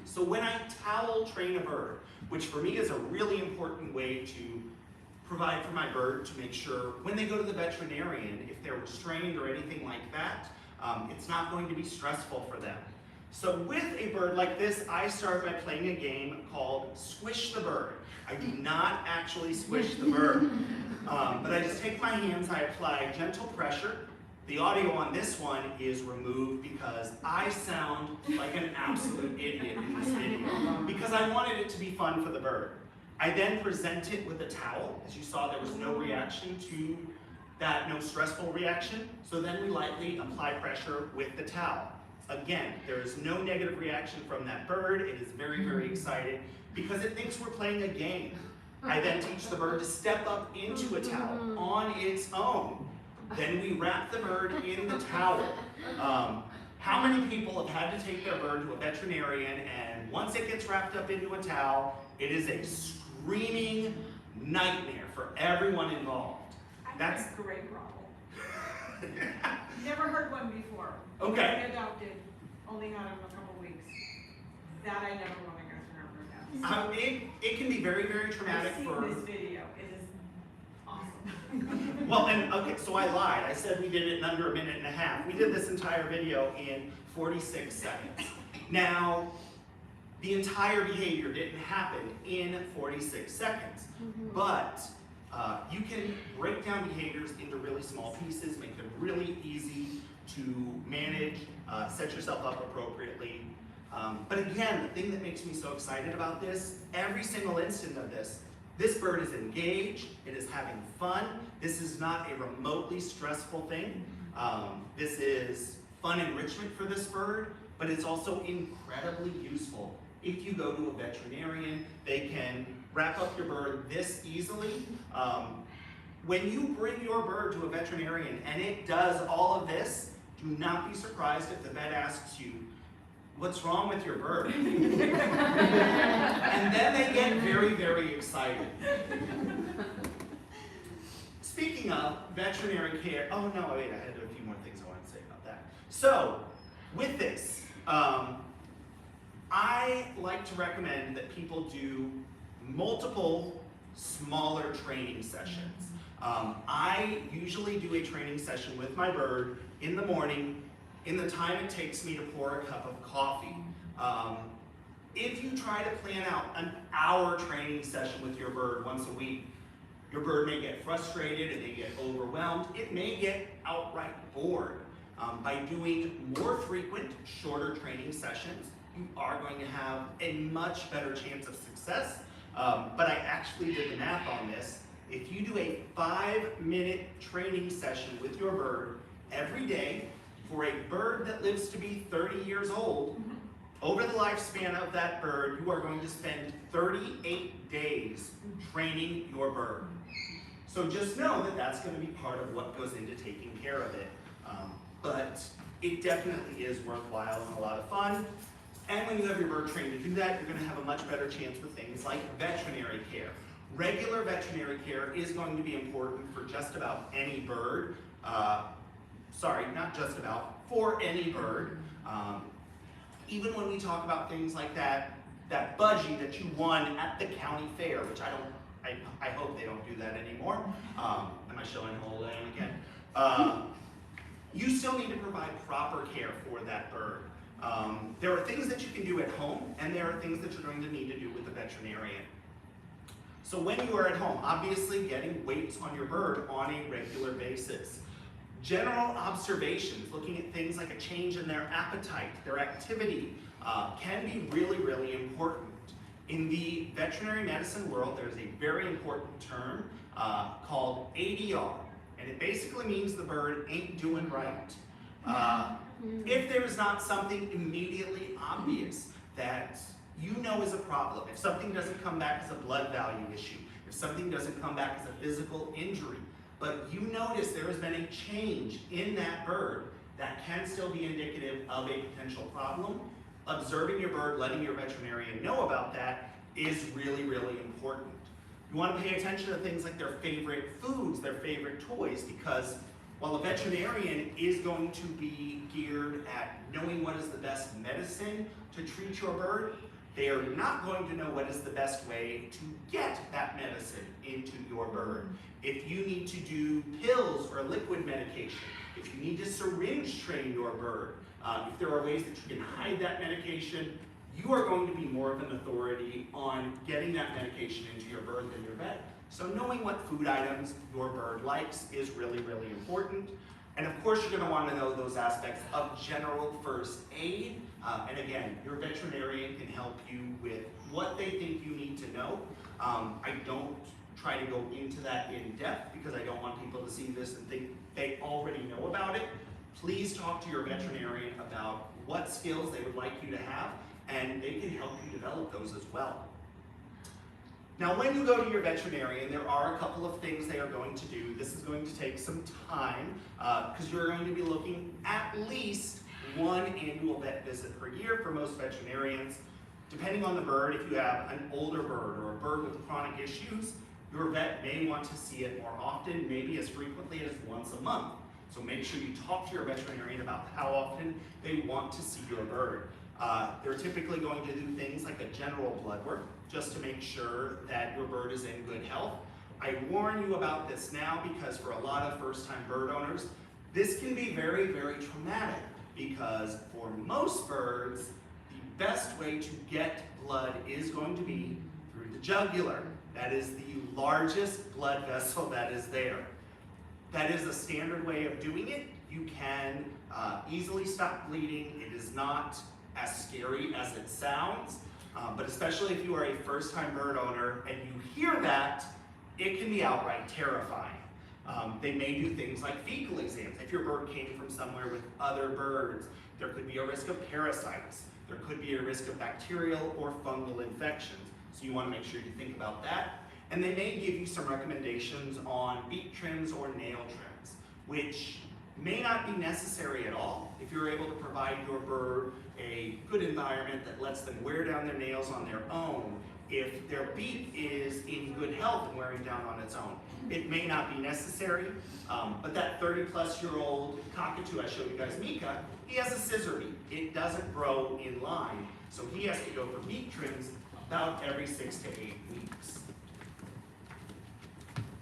So when I towel train a bird, which for me is a really important way to provide for my bird to make sure when they go to the veterinarian, if they're strained or anything like that, it's not going to be stressful for them. So with a bird like this, I start by playing a game called Squish the Bird. I do not actually squish the bird, but I just take my hands, I apply gentle pressure. The audio on this one is removed because I sound like an absolute idiot in this video because I wanted it to be fun for the bird. I then present it with a towel. As you saw, there was no reaction to that, no stressful reaction. So then we lightly apply pressure with the towel. Again, there is no negative reaction from that bird. It is very, very excited because it thinks we're playing a game. I then teach the bird to step up into a towel on its own. Then we wrap the bird in the towel. How many people have had to take their bird to a veterinarian and once it gets wrapped up into a towel, it is a screaming nightmare for everyone involved. That's a great problem. Never heard one before. Okay. I adopted, only had him a couple weeks. That I never want to go through again. It can be very, very traumatic I've for... seen this video. It is awesome. Well, and okay, so I lied. I said we did it in under 1.5 minutes. We did this entire video in 46 seconds. Now, the entire behavior didn't happen in 46 seconds, but you can break down behaviors into really small pieces, make them really easy to manage, set yourself up appropriately. But again, the thing that makes me so excited about this, every single instant of this, This bird is engaged, it is having fun. This is not a remotely stressful thing. This is fun enrichment for this bird, but it's also incredibly useful. If you go to a veterinarian, they can wrap up your bird this easily. When you bring your bird to a veterinarian and it does all of this, do not be surprised if the vet asks you, "What's wrong with your bird?" And then they get very, very excited. Speaking of veterinary care, oh no, wait, I had a few more things I wanted to say about that. So, with this, I like to recommend that people do multiple smaller training sessions. I usually do a training session with my bird in the morning in the time it takes me to pour a cup of coffee. If you try to plan out an hour training session with your bird once a week, your bird may get frustrated, it may get overwhelmed, it may get outright bored. By doing more frequent, shorter training sessions, you are going to have a much better chance of success. But I actually did the math on this. If you do a 5-minute training session with your bird every day for a bird that lives to be 30 years old, over the lifespan of that bird, you are going to spend 38 days training your bird. So just know that that's going to be part of what goes into taking care of it. But it definitely is worthwhile and a lot of fun. And when you have your bird trained to do that, you're going to have a much better chance with things like veterinary care. Regular veterinary care is going to be important for just about any bird. Sorry, not just about, for any bird. Even when we talk about things like that budgie that you won at the county fair, which I hope they don't do that anymore. Am I showing whole lamb again? You still need to provide proper care for that bird. There are things that you can do at home, and there are things that you're going to need to do with the veterinarian. So when you are at home, obviously getting weights on your bird on a regular basis. General observations, looking at things like a change in their appetite, their activity, can be really, really important. In the veterinary medicine world, there's a very important term called ADR, and it basically means the bird ain't doing right. If there's not something immediately obvious that you know is a problem, if something doesn't come back as a blood value issue, if something doesn't come back as a physical injury, but you notice there has been a change in that bird that can still be indicative of a potential problem, observing your bird, letting your veterinarian know about that is really, really important. You want to pay attention to things like their favorite foods, their favorite toys, because while a veterinarian is going to be geared at knowing what is the best medicine to treat your bird, they are not going to know what is the best way to get that medicine into your bird. If you need to do pills or liquid medication, if you need to syringe train your bird, if there are ways that you can hide that medication, you are going to be more of an authority on getting that medication into your bird than your vet. So knowing what food items your bird likes is really, really important. And of course, you're going to want to know those aspects of general first aid. And again, your veterinarian can help you with what they think you need to know. I don't try to go into that in depth because I don't want people to see this and think they already know about it. Please talk to your veterinarian about what skills they would like you to have, and they can help you develop those as well. Now, when you go to your veterinarian, there are a couple of things they are going to do. This is going to take some time because you're going to be looking at least one annual vet visit per year for most veterinarians. Depending on the bird, if you have an older bird or a bird with chronic issues, your vet may want to see it more often, maybe as frequently as once a month. So make sure you talk to your veterinarian about how often they want to see your bird. They're typically going to do things like a general blood work, just to make sure that your bird is in good health. I warn you about this now because for a lot of first-time bird owners, this can be very, very traumatic because for most birds, the best way to get blood is going to be through the jugular. That is the largest blood vessel that is there. That is a standard way of doing it. You can easily stop bleeding. It is not as scary as it sounds. But especially if you are a first-time bird owner and you hear that, it can be outright terrifying. They may do things like fecal exams. If your bird came from somewhere with other birds, there could be a risk of parasites. There could be a risk of bacterial or fungal infections. So you want to make sure you think about that. And they may give you some recommendations on beak trims or nail trims, which may not be necessary at all if you're able to provide your bird a good environment that lets them wear down their nails on their own. If their beak is in good health and wearing down on its own, it may not be necessary, but that 30-plus-year-old cockatoo I showed you guys, Mika, he has a scissor beak. It doesn't grow in line, so he has to go for beak trims about every 6 to 8 weeks.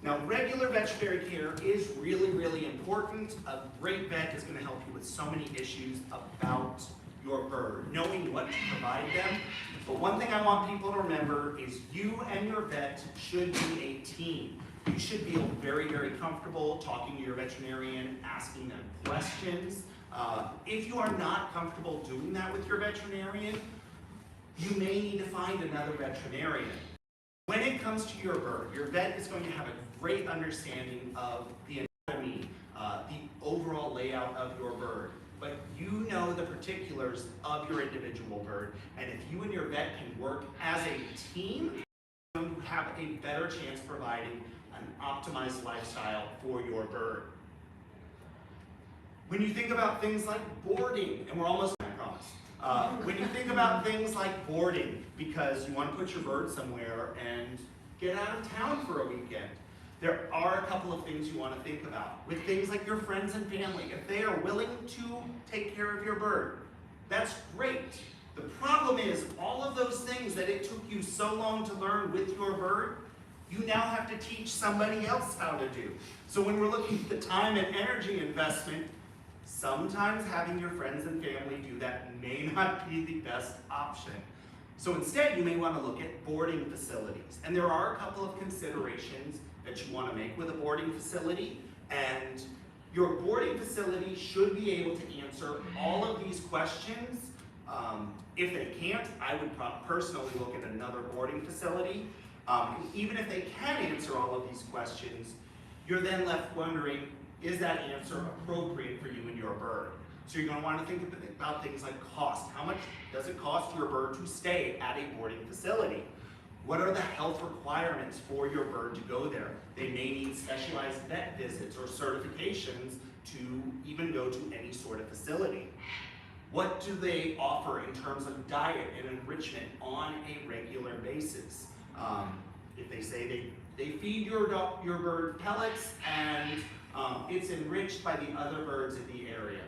Now, regular veterinary care is really, really important. A great vet is going to help you with so many issues about your bird, knowing what to provide them. But one thing I want people to remember is you and your vet should be a team. You should feel very, very comfortable talking to your veterinarian, asking them questions. If you are not comfortable doing that with your veterinarian, you may need to find another veterinarian. When it comes to your bird, your vet is going to have a great understanding of the anatomy, the overall layout of your bird. But you know the particulars of your individual bird, and if you and your vet can work as a team, you're going to have a better chance providing an optimized lifestyle for your bird. When you think about things like boarding, and we're almost done, I promise. When you think about things like boarding, because you want to put your bird somewhere and get out of town for a weekend, there are a couple of things you want to think about. With things like your friends and family, if they are willing to take care of your bird, that's great. The problem is all of those things that it took you so long to learn with your bird, you now have to teach somebody else how to do. So when we're looking at the time and energy investment, sometimes having your friends and family do that may not be the best option. So instead, you may want to look at boarding facilities. And there are a couple of considerations that you want to make with a boarding facility. And your boarding facility should be able to answer all of these questions. If they can't, I would personally look at another boarding facility. Even if they can answer all of these questions, you're then left wondering, is that answer appropriate for you and your bird? So you're going to want to think about things like cost. How much does it cost your bird to stay at a boarding facility? What are the health requirements for your bird to go there? They may need specialized vet visits or certifications to even go to any sort of facility. What do they offer in terms of diet and enrichment on a regular basis? If they say they feed your bird pellets and it's enriched by the other birds in the area,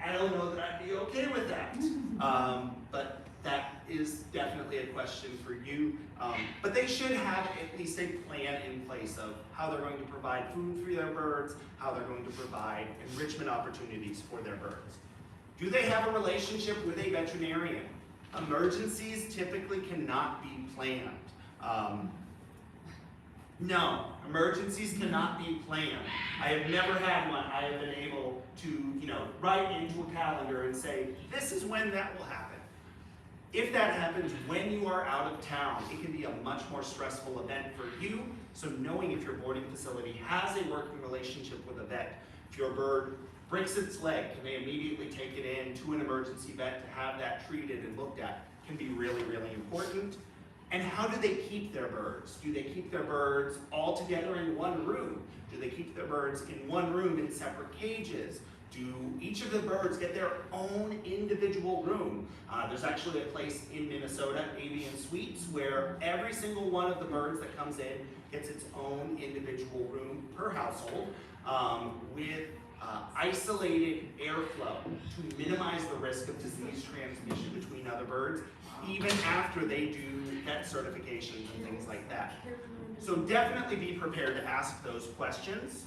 I don't know that I'd be okay with that. But that is definitely a question for you. But they should have at least a plan in place of how they're going to provide food for their birds, how they're going to provide enrichment opportunities for their birds. Do they have a relationship with a veterinarian? Emergencies typically cannot be planned. No, emergencies cannot be planned. I have never had one I have been able to, write into a calendar and say, this is when that will happen. If that happens when you are out of town, it can be a much more stressful event for you. So knowing if your boarding facility has a working relationship with a vet, if your bird breaks its leg, can they immediately take it in to an emergency vet to have that treated and looked at, can be really, really important. And how do they keep their birds? Do they keep their birds all together in one room? Do they keep their birds in one room in separate cages? Do each of the birds get their own individual room? There's actually a place in Minnesota, Avian Suites, where every single one of the birds that comes in gets its own individual room per household with isolated airflow to minimize the risk of disease transmission between other birds, even after they do vet certifications and things like that. So definitely be prepared to ask those questions.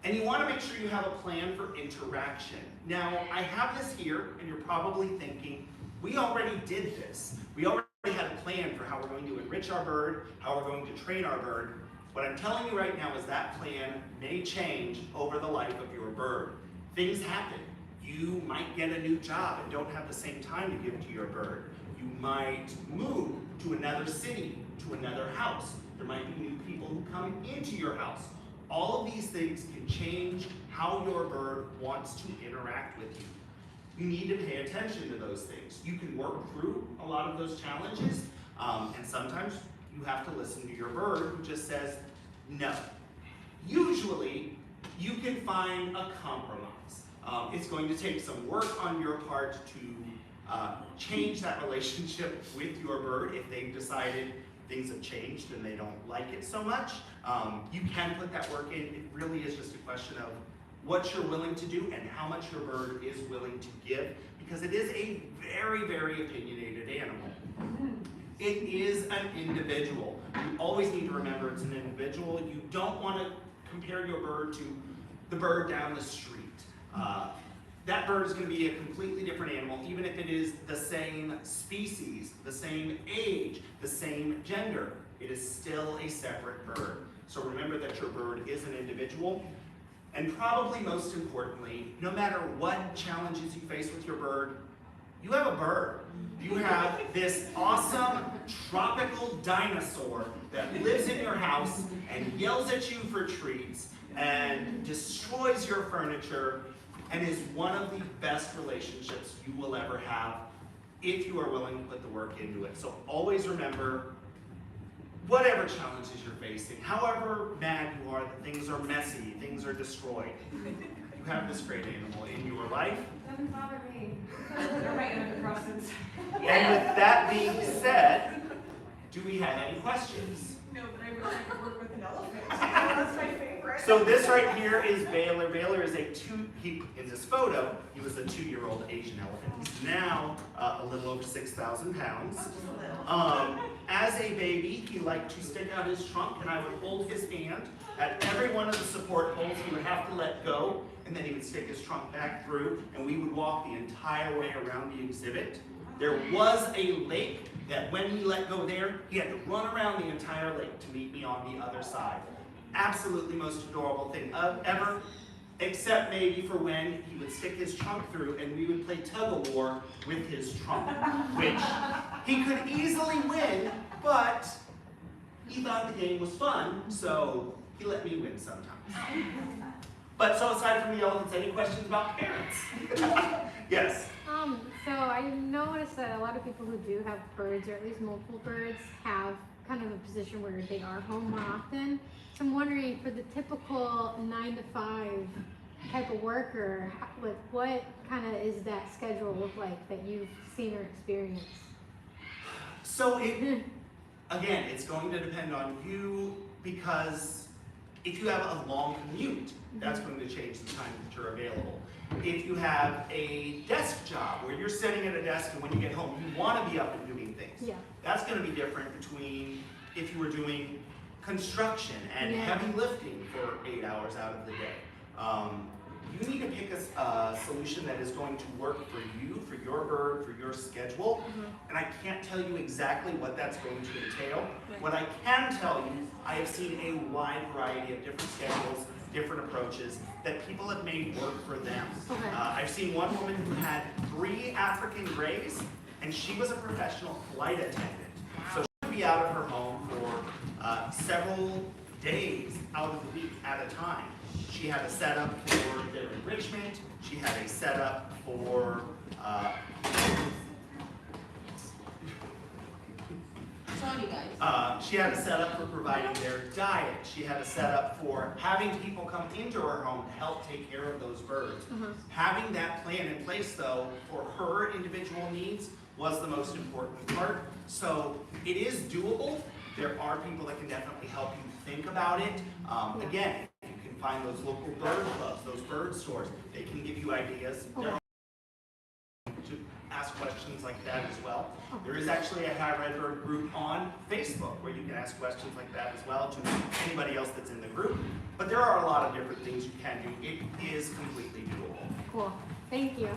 And you want to make sure you have a plan for interaction. Now, I have this here, and you're probably thinking, we already did this. We already had a plan for how we're going to enrich our bird, how we're going to train our bird. What I'm telling you right now is that plan may change over the life of your bird. Things happen. You might get a new job and don't have the same time to give to your bird. You might move to another city, to another house. There might be new people who come into your house. All of these things can change how your bird wants to interact with you. You need to pay attention to those things. You can work through a lot of those challenges, and sometimes you have to listen to your bird who just says no. Usually, you can find a compromise. It's going to take some work on your part to change that relationship with your bird if they've decided things have changed and they don't like it so much. You can put that work in. It really is just a question of what you're willing to do and how much your bird is willing to give, because it is a very, very opinionated animal. It is an individual. You always need to remember it's an individual. You don't want to compare your bird to the bird down the street. That bird is going to be a completely different animal, even if it is the same species, the same age, the same gender. It is still a separate bird. So remember that your bird is an individual. And probably most importantly, no matter what challenges you face with your bird, you have a bird. You have this awesome tropical dinosaur that lives in your house and yells at you for treats and destroys your furniture and is one of the best relationships you will ever have if you are willing to put the work into it. So always remember, whatever challenges you're facing, however mad you are that things are messy, things are destroyed, you have this great animal in your life. Doesn't bother me. They're my antidepressants. And with that being said, do we have any questions? No, but I wish I could work with an elephant. That's my favorite. So this right here is Baylor. Baylor is in this photo, he was a 2-year-old Asian elephant. He's now a little over 6,000 pounds. Just a little. As a baby, he liked to stick out his trunk, and I would hold his hand. At every one of the support poles, he would have to let go, and then he would stick his trunk back through, and we would walk the entire way around the exhibit. There was a lake that when he let go there, he had to run around the entire lake to meet me on the other side. Absolutely most adorable thing ever, except maybe for when he would stick his trunk through and we would play tug-of-war with his trunk, which he could easily win, but he thought the game was fun, so he let me win sometimes. But so aside from the elephants, any questions about parents? Yes? So I noticed that a lot of people who do have birds, or at least multiple birds, have kind of a position where they are home more often. So I'm wondering, for the typical 9-to-5 type of worker, like what kind of is that schedule look like that you've seen or experienced? So again, it's going to depend on you, because if you have a long commute, that's going to change the time that you're available. If you have a desk job where you're sitting at a desk and when you get home you want to be up and doing things, Yeah. that's going to be different between if you were doing construction and heavy lifting for 8 hours out of the day. You need to pick a solution that is going to work for you, for your bird, for your schedule. And I can't tell you exactly what that's going to entail. What I can tell you, I have seen a wide variety of different schedules, different approaches that people have made work for them. I've seen one woman who had 3 African greys, and she was a professional flight attendant. So she would be out of her home for several days out of the week at a time. She had a setup for their enrichment. She had a setup for she had a setup for providing their diet. She had a setup for having people come into her home to help take care of those birds. Having that plan in place, though, for her individual needs was the most important part. So it is doable. There are people that can definitely help you think about it. Again, you can find those local bird clubs, those bird stores. They can give you ideas. To ask questions like that as well. There is actually a High Red Bird group on Facebook where you can ask questions like that as well to anybody else that's in the group. But there are a lot of different things you can do. It is completely doable. Cool. Thank you.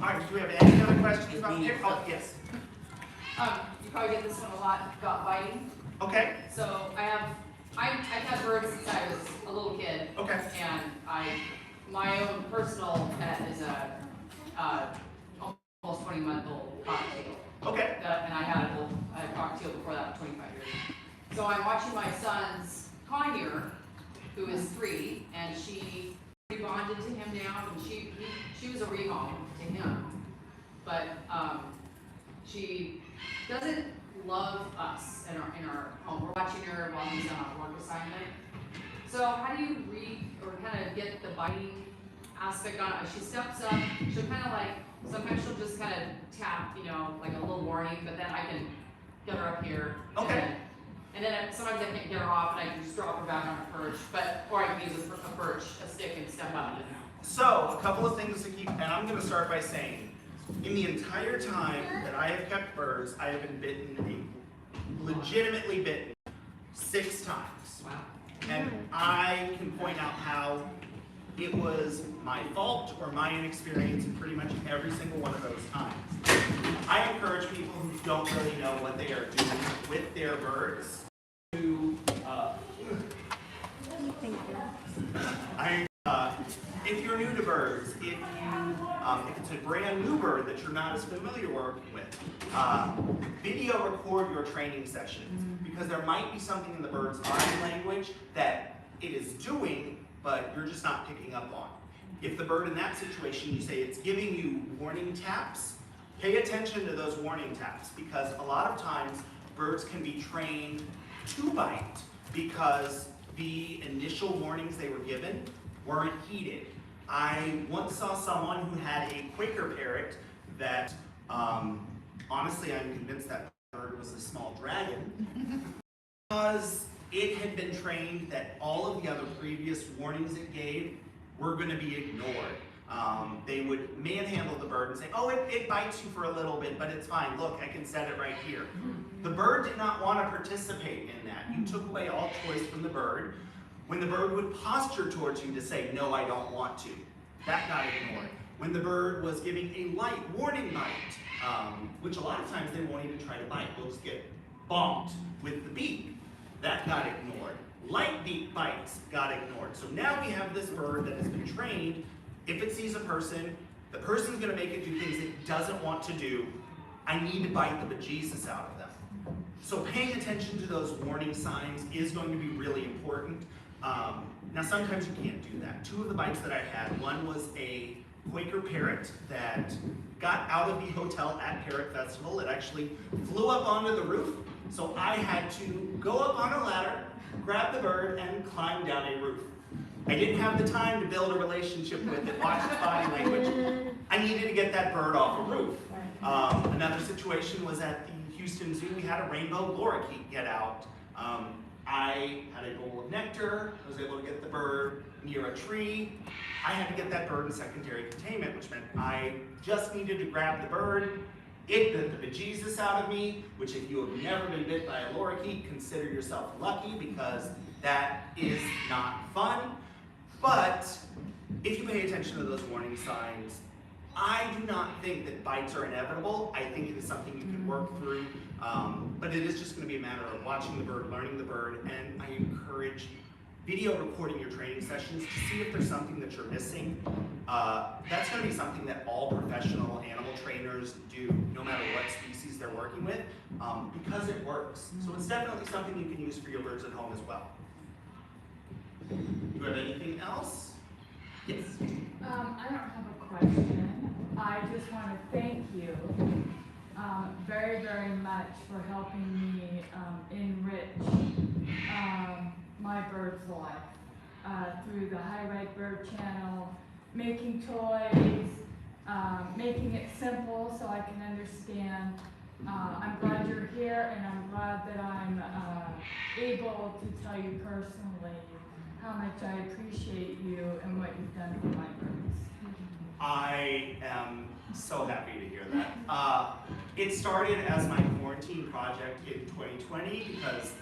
All right, do we have any other questions about here? Oh, yes. You probably get this one a lot, got biting. Okay, So I've had birds since I was a little kid, okay, and my own personal pet is a, almost 20-month-old cockatiel. okay, And I had a cockatiel before that, 25 years. So I'm watching my son's conure, who is 3, and she bonded to him now, and she was a rehome to him. But she doesn't love us in our home. We're watching her while he's on a work assignment. So how do you read or kind of get the biting aspect on it? She steps up, she'll kind of like, sometimes she'll just kind of tap, you know, like a little warning, but then I can get her up here. Okay. And then sometimes I can't get her off and I can just drop her back on a perch, or I can use a perch, a stick, and step up. so a couple of things to keep, and I'm gonna start by saying, in the entire time that I have kept birds, I have been bitten, legitimately bitten, 6 times. Wow. And I can point out how it was my fault or my inexperience in pretty much every single one of those times. I encourage people who don't really know what they are doing with their birds to, if you're new to birds, if it's a brand new bird that you're not as familiar working with, video record your training sessions, because there might be something in the bird's body language that it is doing, but you're just not picking up on. If the bird in that situation, you say it's giving you warning taps, pay attention to those warning taps, because a lot of times birds can be trained to bite because the initial warnings they were given weren't heeded. I once saw someone who had a Quaker parrot that, honestly, I'm convinced that bird was a small dragon, because it had been trained that all of the other previous warnings it gave were going to be ignored. They would manhandle the bird and say, oh, it bites you for a little bit, but it's fine. Look, I can set it right here. The bird did not want to participate in that. You took away all choice from the bird. When the bird would posture towards you to say, no, I don't want to, that got ignored. When the bird was giving a light warning bite, which a lot of times they won't even try to bite, they'll just get bonked with the beak, that got ignored. Light beak bites got ignored. So now we have this bird that has been trained, if it sees a person, the person's gonna make it do things it doesn't want to do. I need to bite the bejesus out of them. So paying attention to those warning signs is going to be really important. Now sometimes you can't do that. 2 of the bites that I had, one was a Quaker parrot that got out of the hotel at Parrot Festival. It actually flew up onto the roof, so I had to go up on a ladder, grab the bird, and climb down a roof. I didn't have the time to build a relationship with it, watch its body language. I needed to get that bird off a roof. Another situation was at the Houston Zoo. We had a rainbow lorikeet get out. I had a bowl of nectar. I was able to get the bird near a tree. I had to get that bird in secondary containment, which meant I just needed to grab the bird. It bit the bejesus out of me, which if you have never been bit by a lorikeet, consider yourself lucky, because that is not fun. But if you pay attention to those warning signs, I do not think that bites are inevitable. I think it is something you can work through, but it is just going to be a matter of watching the bird, learning the bird, and I encourage video recording your training sessions to see if there's something that you're missing. That's going to be something that all professional animal trainers do, no matter what species they're working with, because it works. So it's definitely something you can use for your birds at home as well. Do you have anything else? Yes. I don't have a question. I just want to thank you very, very much for helping me enrich my bird's life through the High Red Bird channel, making toys, making it simple so I can understand. I'm glad you're here, and I'm glad that I'm able to tell you personally how much I appreciate you and what you've done for my birds. I am so happy to hear that. It started as my quarantine project in 2020 because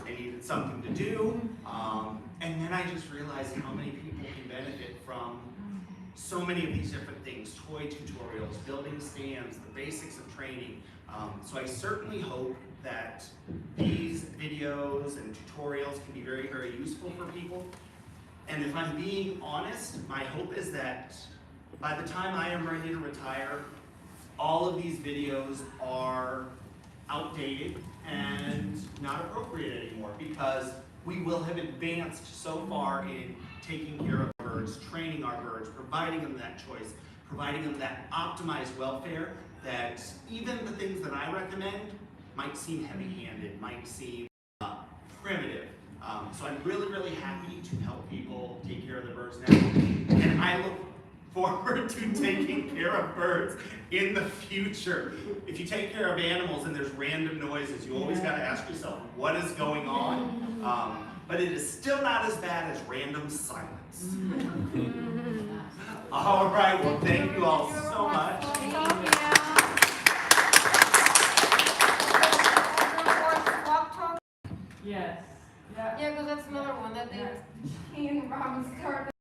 I needed something to do, and then I just realized how many people can benefit from so many of these different things: toy tutorials, building stands, the basics of training, So I certainly hope that these videos and tutorials can be very, very useful for people. And if I'm being honest, my hope is that by the time I am ready to retire, all of these videos are outdated and not appropriate anymore, because we will have advanced so far in taking care of birds, training our birds, providing them that choice, providing them that optimized welfare, that even the things that I recommend might seem heavy-handed, might seem primitive. So I'm really, really happy to help people take care of the birds now. And I look forward to taking care of birds in the future. If you take care of animals and there's random noises, you always got to ask yourself, what is going on? But it is still not as bad as random silence. All right, well, thank you all so much. Yes. Yeah. Yeah, because that's another one that they, Yeah. he and Robin started.